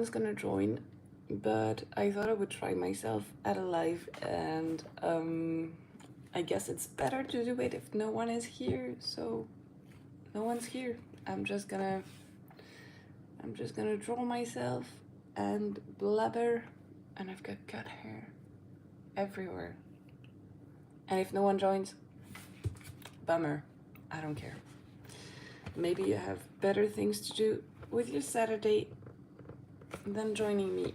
one's gonna join, but I thought I would try myself at a live, and I guess it's better to do it if no one is here. So no one's here. I'm just gonna draw myself and blabber, and I've got cut hair everywhere. And if no one joins, bummer. I don't care. Maybe you have better things to do with your Saturday than joining me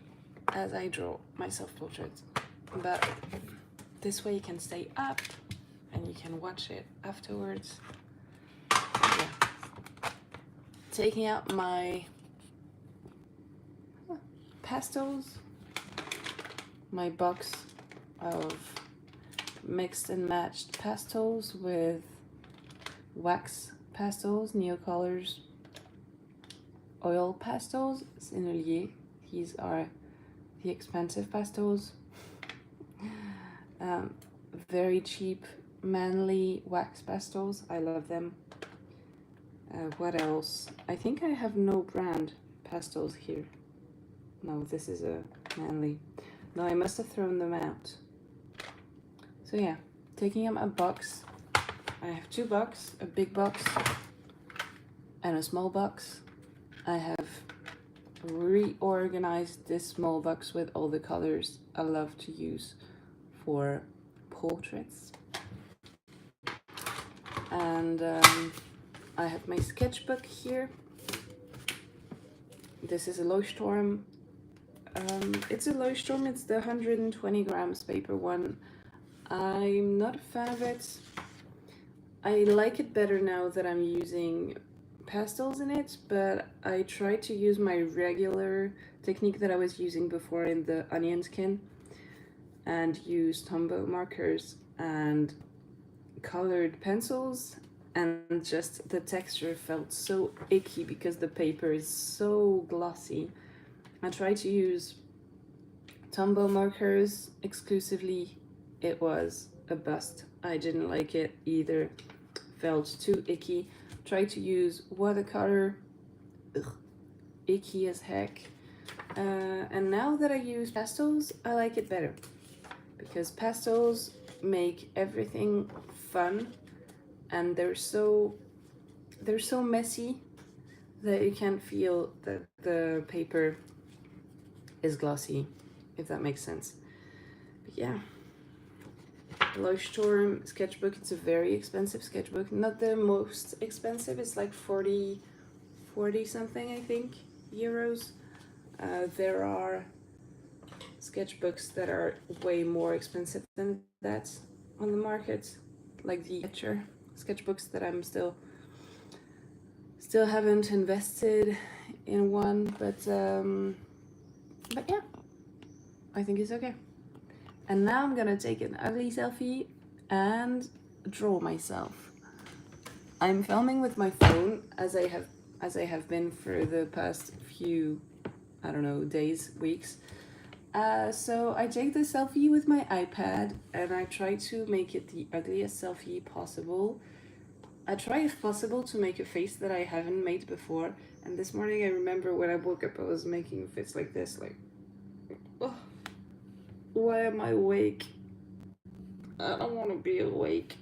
as I draw my self-portraits. But this way you can stay up and you can watch it afterwards. Yeah. Taking out my pastels, my box of mixed and matched pastels with wax pastels, Neocolors oil pastels, Sennelier. These are the expensive pastels. Very cheap, manly wax pastels. I love them. What else? I think I have no brand pastels here. No, this is a manly. No, I must have thrown them out. So yeah, taking out a box. I have two boxes, a big box and a small box. I have reorganized this small box with all the colors I love to use for portraits. And I have my sketchbook here. This is a Leuchtturm. It's a Leuchtturm, it's the 120 grams paper one. I'm not a fan of it. I like it better now that I'm using pastels in it, but I try to use my regular technique that I was using before in the onion skin and use Tombow markers and colored pencils, and just the texture felt so icky because the paper is so glossy. I tried to use Tombow markers exclusively. It was a bust. I didn't like it either. Felt too icky. Tried to use watercolor. Ugh, icky as heck. And now that I use pastels, I like it better because pastels make everything fun, and they're so messy that you can't feel that the paper is glossy, if that makes sense. But yeah, Leuchtturm sketchbook. It's a very expensive sketchbook, not the most expensive. It's like 40 something, I think, euros. There are sketchbooks that are way more expensive than that on the market, like the Etcher sketchbooks that I'm still haven't invested in one, but yeah, I think it's okay. And now I'm gonna take an ugly selfie and draw myself. I'm filming with my phone as I have been for the past few, I don't know, days, weeks. So I take the selfie with my iPad and I try to make it the ugliest selfie possible. I try, if possible, to make a face that I haven't made before. And this morning I remember when I woke up, I was making a face like this, like, oh, why am I awake? I don't want to be awake.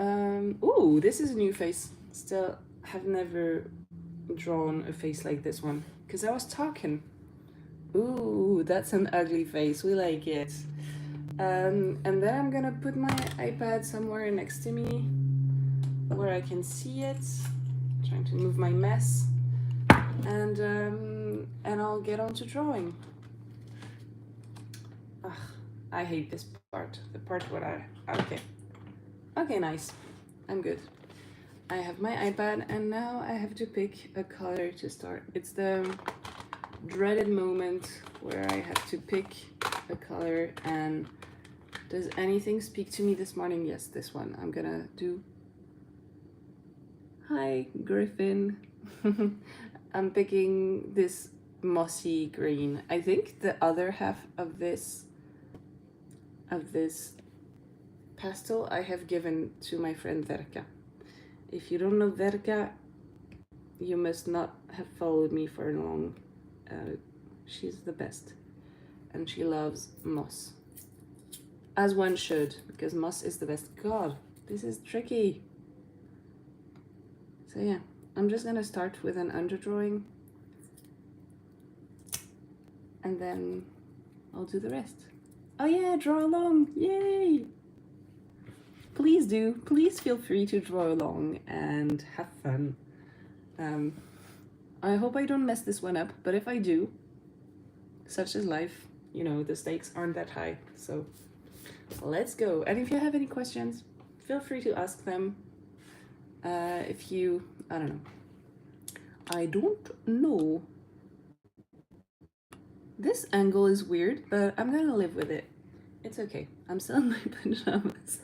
Ooh, this is a new face. Still have never drawn a face like this one, because I was talking. Ooh, that's an ugly face. We like it. And then I'm gonna put my iPad somewhere next to me where I can see it. I'm trying to move my mess. And I'll get on to drawing. Ugh, I hate this part. The part where Okay, nice. I'm good. I have my iPad and now I have to pick a color to start. It's the dreaded moment where I have to pick a color. And does anything speak to me this morning? Yes, this one. I'm gonna do. Hi, Griffin. I'm picking this mossy green. I think the other half of this pastel I have given to my friend Verka. If you don't know Verka, you must not have followed me for a long She's the best. And she loves moss. As one should, because moss is the best. God, this is tricky. So yeah, I'm just gonna start with an underdrawing. And then I'll do the rest. Oh yeah, draw along, yay! Please do, please feel free to draw along and have fun. I hope I don't mess this one up, but if I do, such is life, you know, the stakes aren't that high, so let's go. And if you have any questions, feel free to ask them. If you, I don't know. I don't know. This angle is weird, but I'm gonna live with it. It's okay. I'm still in my pajamas.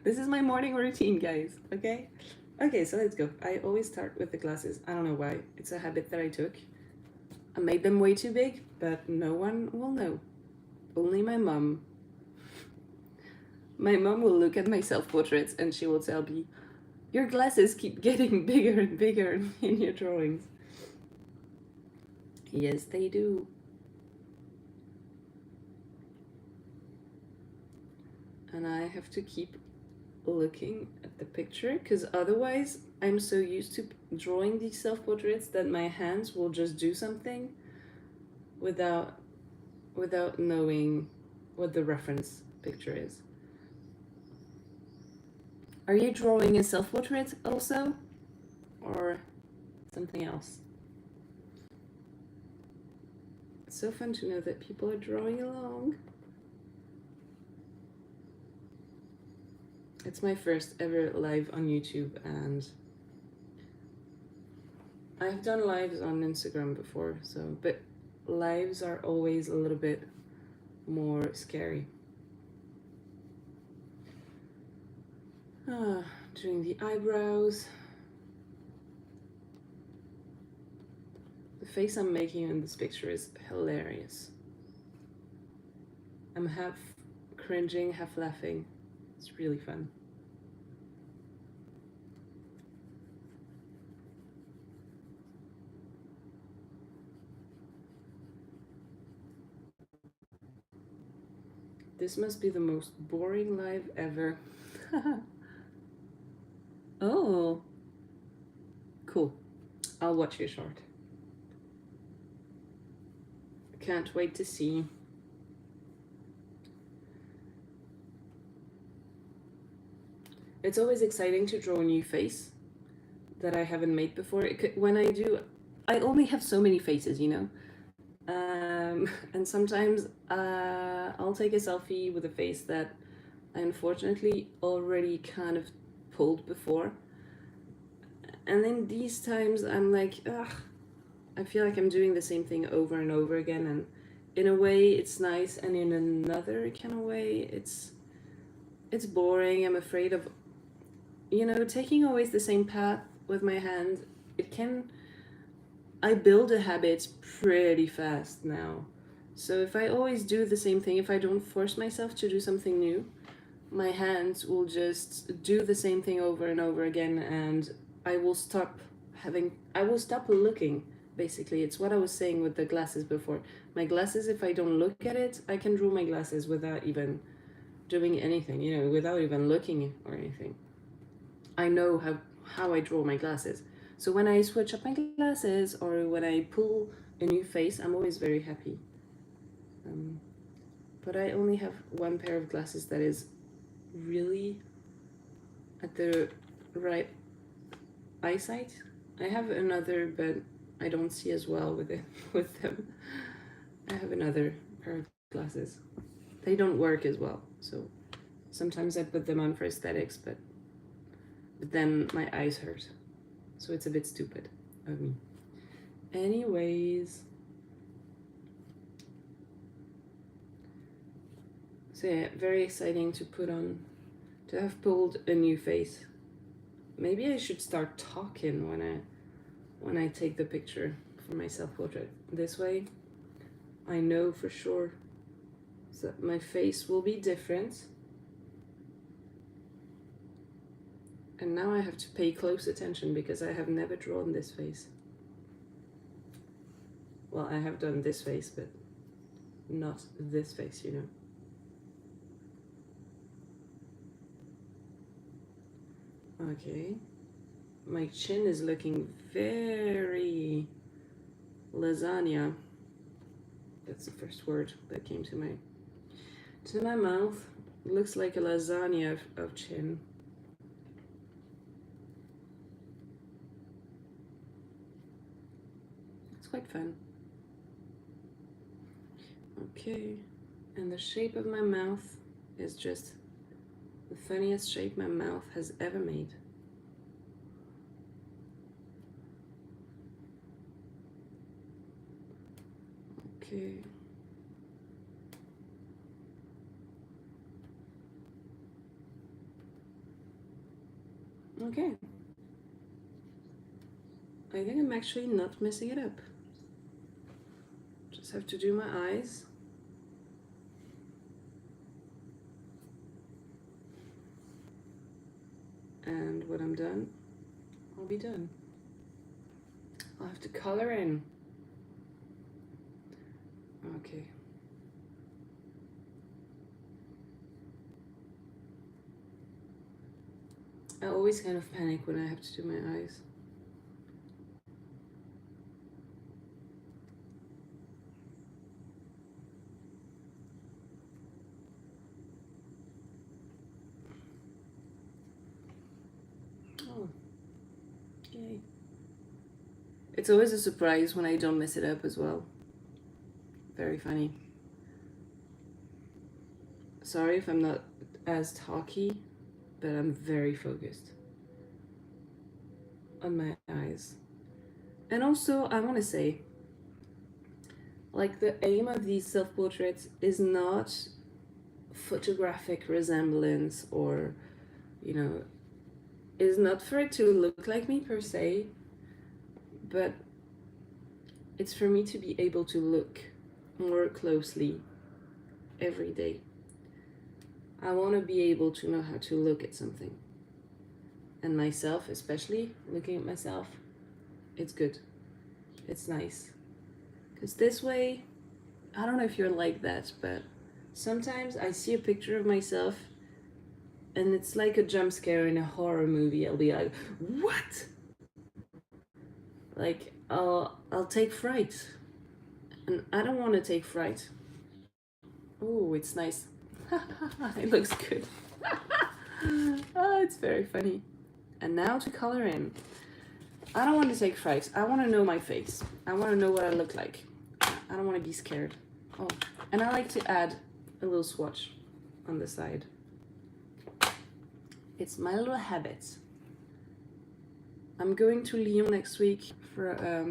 This is my morning routine, guys, okay? Okay, so let's go. I always start with the glasses. I don't know why. It's a habit that I took. I made them way too big, but no one will know. Only my mom. My mom will look at my self-portraits and she will tell me, your glasses keep getting bigger and bigger in your drawings. Yes, they do. And I have to keep looking at the picture because otherwise I'm so used to drawing these self-portraits that my hands will just do something without knowing what the reference picture is. Are you drawing a self-portrait also, or something else? It's so fun to know that people are drawing along. It's my first ever live on YouTube, and I've done lives on Instagram before, so, but lives are always a little bit more scary. Doing the eyebrows. The face I'm making in this picture is hilarious. I'm half cringing, half laughing. It's really fun. This must be the most boring live ever. Oh, cool. I'll watch your short. Can't wait to see. It's always exciting to draw a new face that I haven't made before. When I do, I only have so many faces, you know? And sometimes I'll take a selfie with a face that I unfortunately already kind of pulled before. And then these times I'm like, ugh, I feel like I'm doing the same thing over and over again. And in a way it's nice, and in another kind of way it's boring. I'm afraid of, you know, taking always the same path with my hand. I build a habit pretty fast now. So if I always do the same thing, if I don't force myself to do something new, my hands will just do the same thing over and over again, and I will stop looking, basically. It's what I was saying with the glasses before. My glasses, if I don't look at it, I can draw my glasses without even doing anything, you know, without even looking or anything. I know how I draw my glasses. So when I switch up my glasses or when I pull a new face, I'm always very happy. But I only have one pair of glasses that is really at the right eyesight. I have another, but I don't see as well with them. I have another pair of glasses. They don't work as well, so sometimes I put them on for aesthetics, but then my eyes hurt. So it's a bit stupid of me. Anyways. So yeah, very exciting to have pulled a new face. Maybe I should start talking when I take the picture for my self-portrait. This way, I know for sure that my face will be different. And now I have to pay close attention because I have never drawn this face. Well, I have done this face, but not this face, you know. Okay. My chin is looking very lasagna. That's the first word that came to my mouth. It looks like a lasagna of chin. It's quite fun. Okay, and the shape of my mouth is just the funniest shape my mouth has ever made. Okay. Okay. I think I'm actually not messing it up. Just have to do my eyes. And when I'm done, I'll be done. I'll have to color in. Okay. I always kind of panic when I have to do my eyes. Oh, yay. It's always a surprise when I don't mess it up as well. Very funny. Sorry if I'm not as talky, but I'm very focused on my eyes. And also, I want to say, like, the aim of these self-portraits is not photographic resemblance or, you know, is not for it to look like me per se, but it's for me to be able to look more closely every day. I want to be able to know how to look at something. And myself, especially, looking at myself, it's good. It's nice. Because this way, I don't know if you're like that, but sometimes I see a picture of myself and it's like a jump scare in a horror movie. I'll be like, what? Like, I'll take fright. And I don't want to take fright. Oh, it's nice. It looks good. Oh, it's very funny. And now to color in. I don't want to take fright. I want to know my face. I want to know what I look like. I don't want to be scared. Oh, and I like to add a little swatch on the side. It's my little habit. I'm going to Lyon next week for a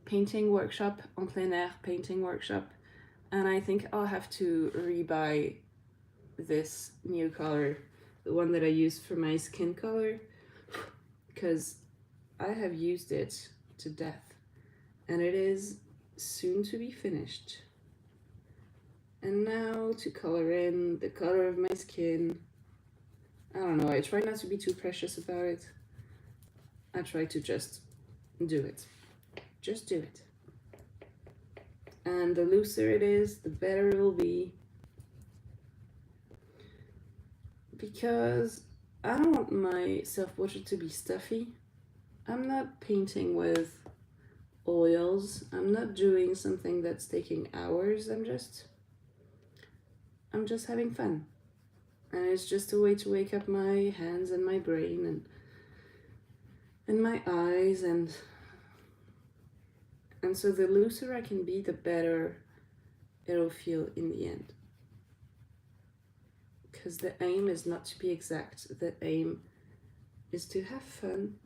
painting workshop, en plein air painting workshop. And I think I'll have to rebuy this new color, the one that I used for my skin color, because I have used it to death and it is soon to be finished. And now to color in the color of my skin. I don't know, I try not to be too precious about it. I try to just do it. Just do it. And the looser it is, the better it will be. Because I don't want my self-portrait to be stuffy. I'm not painting with oils. I'm not doing something that's taking hours. I'm just having fun. And it's just a way to wake up my hands and my brain and my eyes, and so the looser I can be, the better it'll feel in the end. Because the aim is not to be exact. The aim is to have fun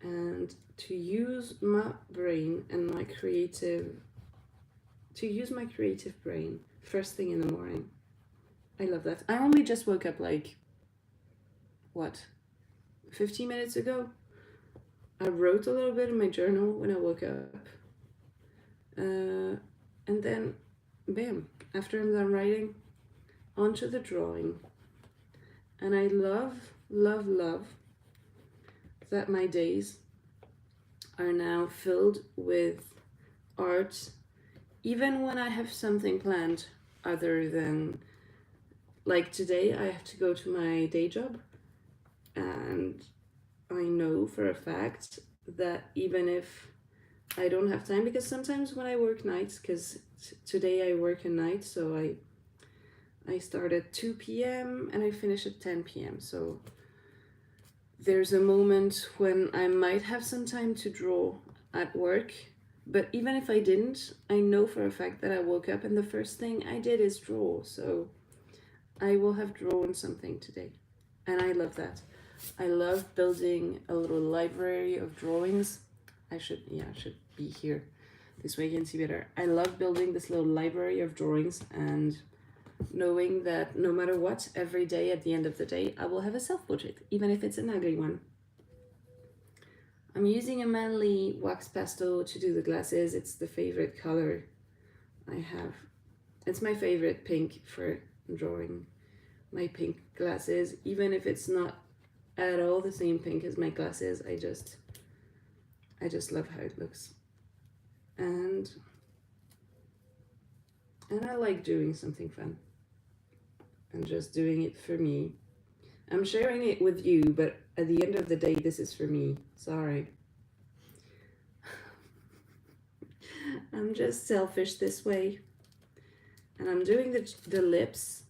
and to use my brain and my creative brain first thing in the morning. I love that. I only just woke up like, what, 15 minutes ago? I wrote a little bit in my journal when I woke up. And then, bam, after I'm done writing, onto the drawing. And I love, love, love that my days are now filled with art, even when I have something planned other than, like today, I have to go to my day job, and I know for a fact that even if I don't have time, because sometimes when I work nights, because today I work a night, so I start at 2 p.m. and I finish at 10 p.m. So there's a moment when I might have some time to draw at work, but even if I didn't, I know for a fact that I woke up and the first thing I did is draw. So I will have drawn something today, and I love that. I love building a little library of drawings. I should be here. This way you can see better. I love building this little library of drawings and knowing that no matter what, every day at the end of the day, I will have a self-portrait, even if it's an ugly one. I'm using a Manly wax pastel to do the glasses. It's the favorite color I have. It's my favorite pink for drawing my pink glasses, even if it's not at all the same pink as my glasses. I just love how it looks. And I like doing something fun and just doing it for me. I'm sharing it with you, but at the end of the day, this is for me. Sorry. I'm just selfish this way. And I'm doing the lips.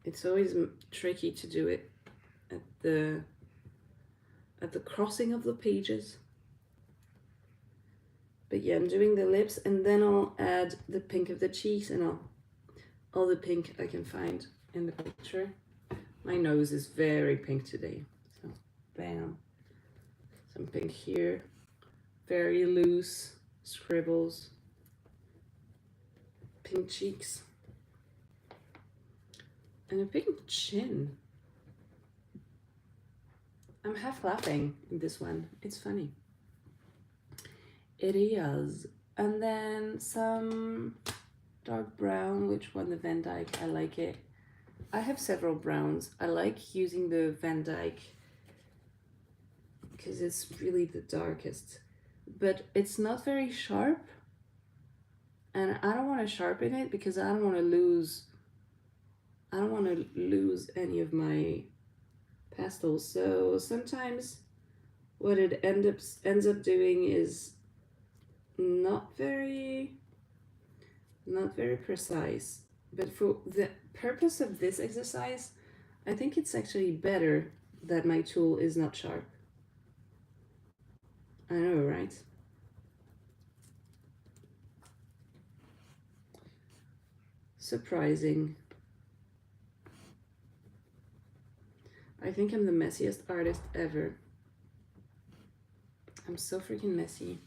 It's always tricky to do it at the crossing of the pages. But yeah, I'm doing the lips, and then I'll add the pink of the cheeks and all the pink I can find in the picture. My nose is very pink today, so bam. Some pink here, very loose scribbles, pink cheeks, and a pink chin. I'm half laughing in this one. It's funny. It is. And then some dark brown, which one? The Van Dyke. I like it. I have several browns. I like using the Van Dyke because it's really the darkest, but it's not very sharp, and I don't want to sharpen it because I don't want to lose any of my pastels. So sometimes what it ends up doing is not very precise, but for the purpose of this exercise, I think it's actually better that my tool is not sharp. I know, right? Surprising. I think I'm the messiest artist ever. I'm so freaking messy,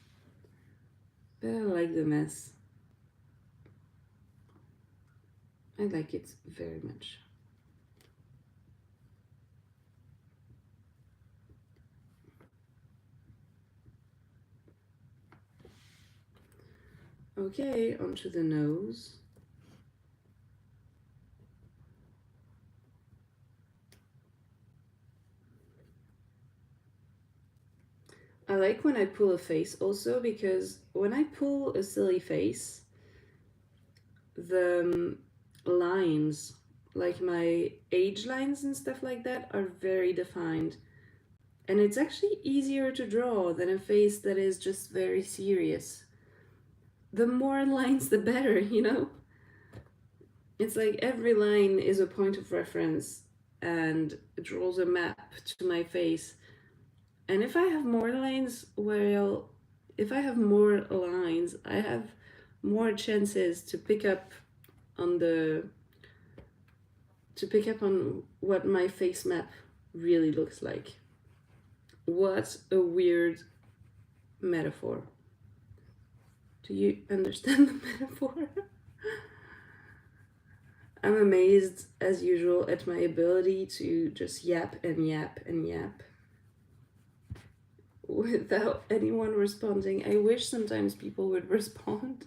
but I like the mess. I like it very much. Okay, onto the nose. I like when I pull a face also, because when I pull a silly face, the lines, like my age lines and stuff like that, are very defined. And it's actually easier to draw than a face that is just very serious. The more lines, the better, you know? It's like every line is a point of reference and draws a map to my face. And if I have more lines, well, if I have more lines, I have more chances to pick up on what my face map really looks like. What a weird metaphor. Do you understand the metaphor? I'm amazed, as usual, at my ability to just yap and yap and yap without anyone responding. I wish sometimes people would respond.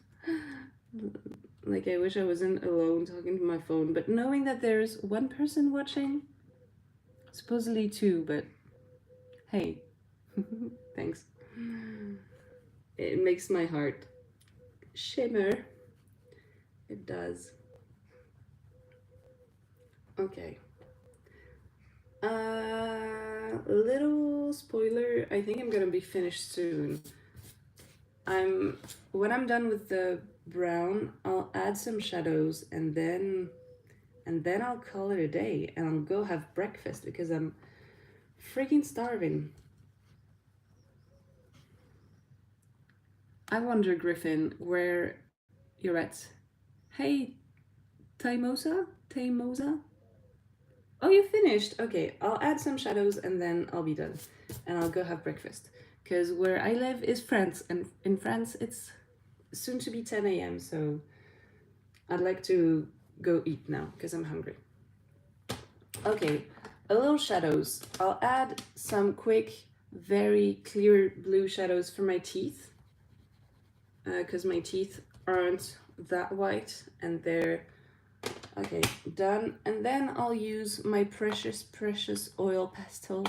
Like, I wish I wasn't alone talking to my phone, but knowing that there's one person watching, supposedly two, but hey, Thanks. It makes my heart shimmer. It does. Okay. Little spoiler, I think I'm gonna be finished soon. When I'm done with the brown, I'll add some shadows and then I'll call it a day and I'll go have breakfast because I'm freaking starving. I wonder, Griffin, where you're at. Hey, Taimosa? Taimosa? Oh, you finished? Okay, I'll add some shadows and then I'll be done. And I'll go have breakfast. Because where I live is France, and in France it's soon to be 10 a.m., so I'd like to go eat now because I'm hungry. Okay, a little shadows. I'll add some quick, very clear blue shadows for my teeth because my teeth aren't that white and they're okay, done. And then I'll use my precious, precious oil pastel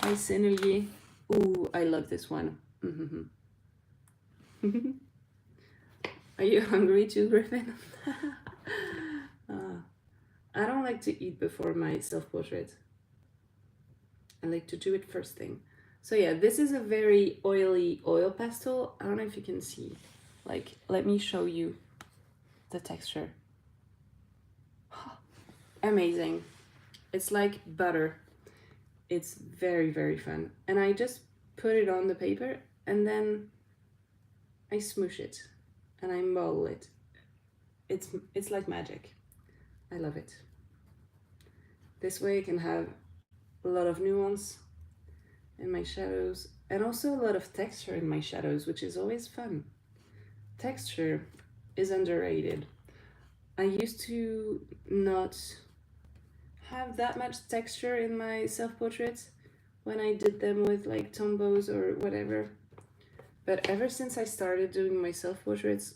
by Sennelier. Ooh, I love this one. Are you hungry too, Griffin? I don't like to eat before my self-portrait. I like to do it first thing. So yeah, this is a very oily oil pastel. I don't know if you can see. Like, let me show you the texture. Amazing. It's like butter. It's very, very fun. And I just put it on the paper and then I smoosh it and I model it. It's like magic. I love it. This way I can have a lot of nuance in my shadows and also a lot of texture in my shadows, which is always fun. Texture is underrated. I used to not have that much texture in my self-portraits when I did them with like Tombows or whatever. But ever since I started doing my self-portraits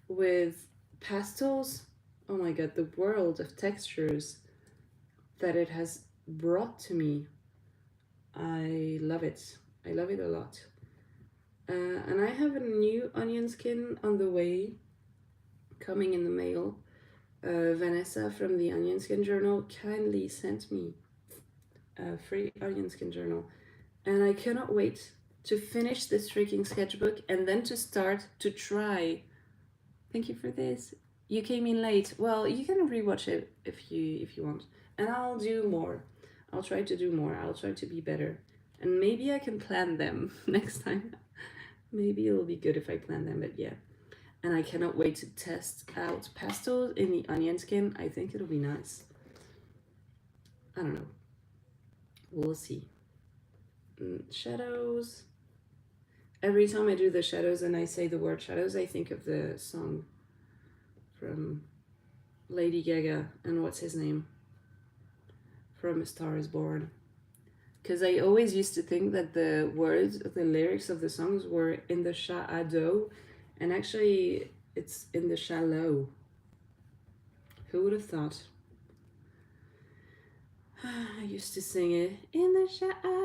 with pastels, oh my god, the world of textures that it has brought to me. I love it. I love it a lot. And I have a new onion skin on the way, coming in the mail. Vanessa from the Onion Skin Journal kindly sent me a free Onion Skin Journal. And I cannot wait to finish this freaking sketchbook and then to start to try. Thank you for this. You came in late. Well, you can rewatch it if you want. And I'll do more. I'll try to do more. I'll try to be better. And maybe I can plan them next time. Maybe it'll be good if I plan them, but yeah. And I cannot wait to test out pastels in the onion skin. I think it'll be nice. I don't know. We'll see. Shadows. Every time I do the shadows and I say the word shadows, I think of the song from Lady Gaga and what's his name? From A Star Is Born. Because I always used to think that the words, the lyrics of the songs were in the shadow, and actually it's in the shallow. Who would have thought? I used to sing it in the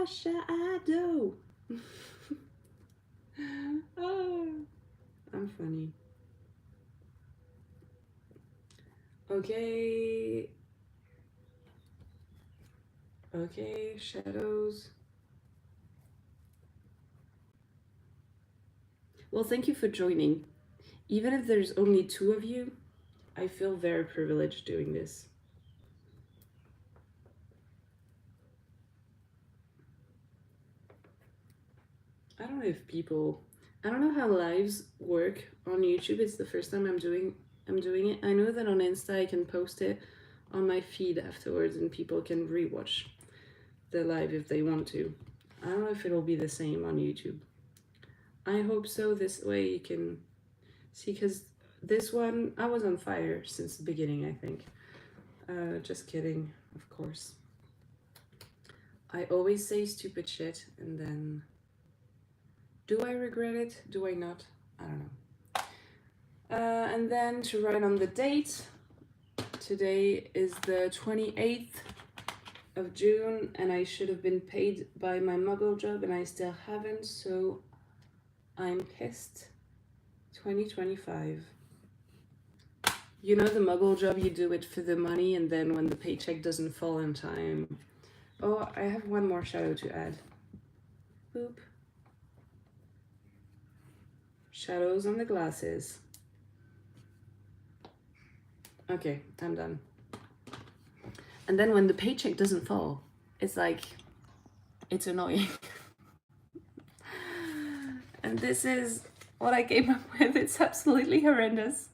shadow. Oh, I'm funny. Okay. Okay, shadows. Well, thank you for joining. Even if there's only 2 of you, I feel very privileged doing this. I don't know if people, I don't know how lives work on YouTube. It's the first time I'm doing it. I know that on Insta I can post it on my feed afterwards and people can rewatch the live if they want to. I don't know if it'll be the same on YouTube. I hope so. This way you can see, because this one, I was on fire since the beginning, I think. Just kidding, of course. I always say stupid shit and then do I regret it? Do I not? I don't know. And then to write on the date, today is the 28th of June, and I should have been paid by my muggle job, and I still haven't, so I'm pissed. 2025. You know the muggle job, you do it for the money, and then when the paycheck doesn't fall in time. Oh, I have one more shadow to add. Boop. Shadows on the glasses. Okay, I'm done. And then when the paycheck doesn't fall, it's like, it's annoying. And this is what I came up with. It's absolutely horrendous.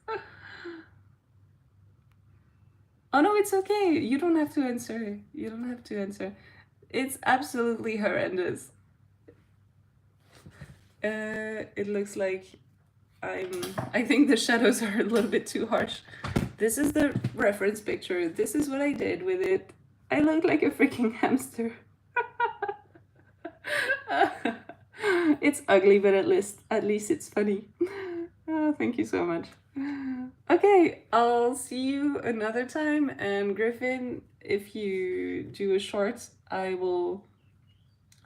Oh no, it's okay. You don't have to answer. You don't have to answer. It's absolutely horrendous. It looks like I think the shadows are a little bit too harsh. This is the reference picture. This is what I did with it. I look like a freaking hamster. It's ugly, but at least it's funny. Oh, thank you so much. Okay, I'll see you another time. And Griffin, if you do a short, I will.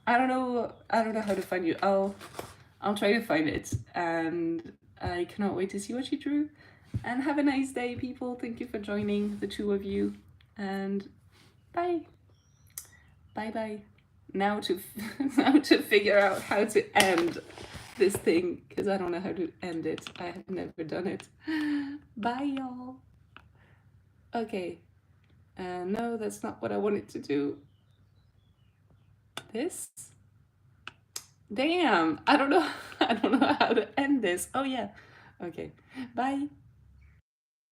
I don't know how to find you. I'll try to find it, and I cannot wait to see what you drew. And have a nice day, people. Thank you for joining, the two of you, and bye. Bye bye. Now to figure out how to end this thing, because I don't know how to end it. I have never done it. Bye, y'all. Okay. No, that's not what I wanted to do. This? Damn, I don't know how to end this. Oh yeah. Okay. Bye.